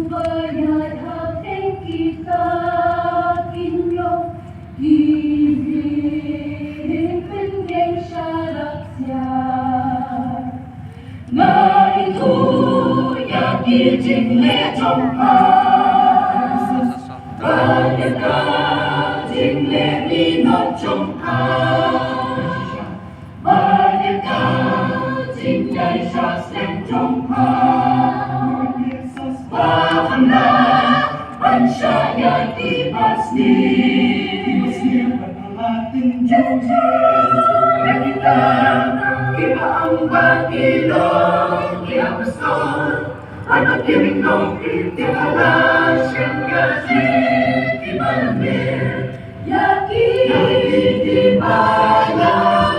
Ubaya hati kita kinyo Hihipin yang syarat siya Na itu yang kijingle jongkas Banyak jingle minot jongkas Banyak jingle syaslen jongkas Bahana Bansyaya di Basni Berlatin jauh Kita ang bagilong Ia besar Anak kiring nong Itala siyang gaji Di malamir Yaki di malamir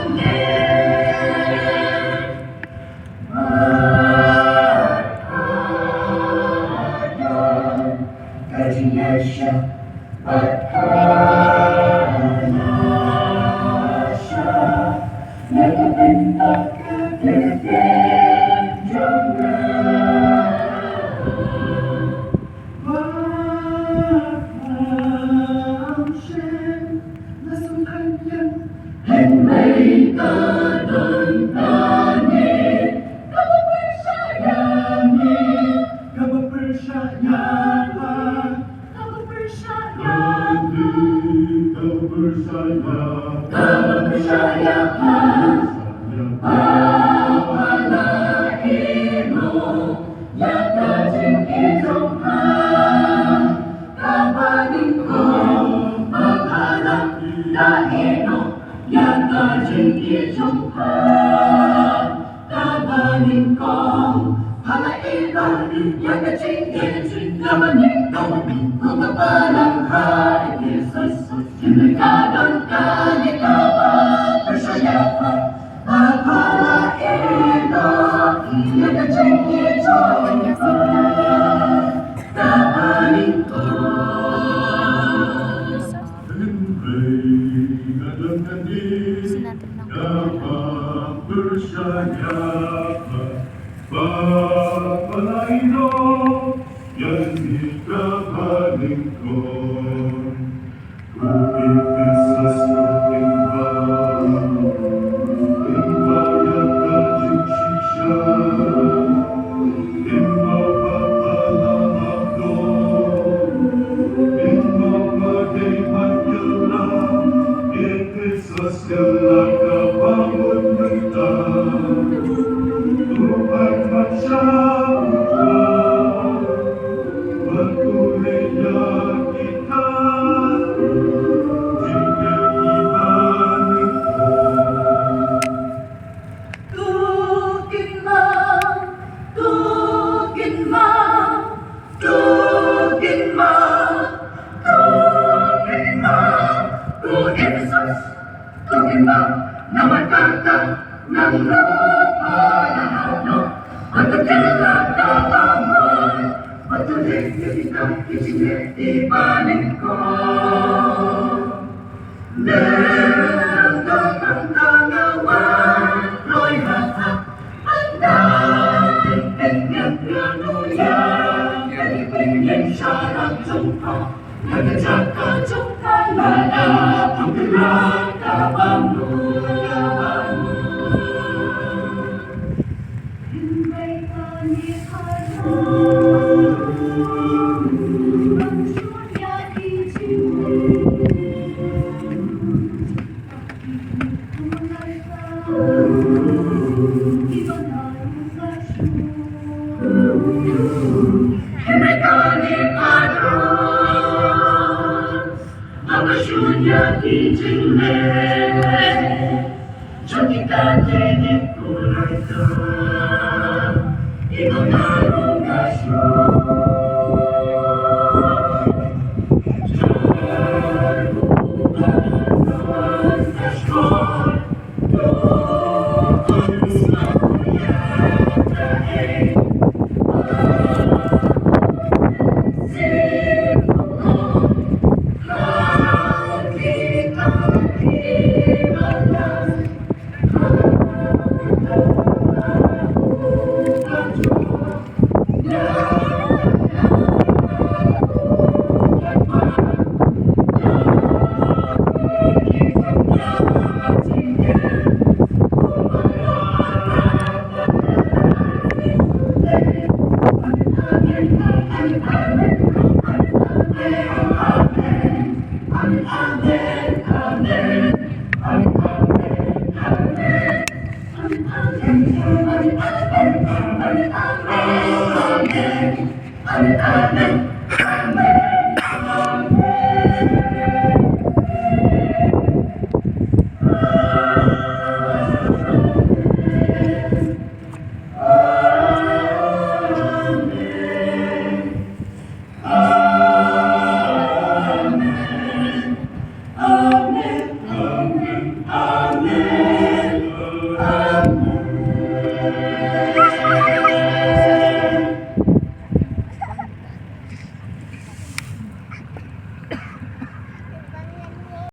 Kajinyasya Adhanasya Nagabinta Kagagin Jangan Mahamshin Nasungkanyan Henry Tadantani Kapapersyayani Kapapersyayani Kepercayaan Apalaino Yata jingkitonghan Kabaning ko Maghanap Daino Yata jingkitonghan Kabaning ko Halaino Yata jingkitonghan Kabaning ko Kumabalanghay Jesus Sinagkadang kalikawa Persyayaan Apalaino Yagajing itong Kabaling ko Apalaino Yan ikabaling ko Kumipis sa timbang Timbayag ka jinsisya Timbaw patalamag do Timbaw pagayman yula Ipis sa sila kabangon nita Tuhan mansya Naman kata ng lupa na ano At ang kinakataman Patuloy na kitang kisinig ibanin ko Meron ang tangawan Lo'y hahak At natin tingnan ganuyan Kalipin yung syarang jungka Nagajaka jungka Lalap ang gerak Kabangu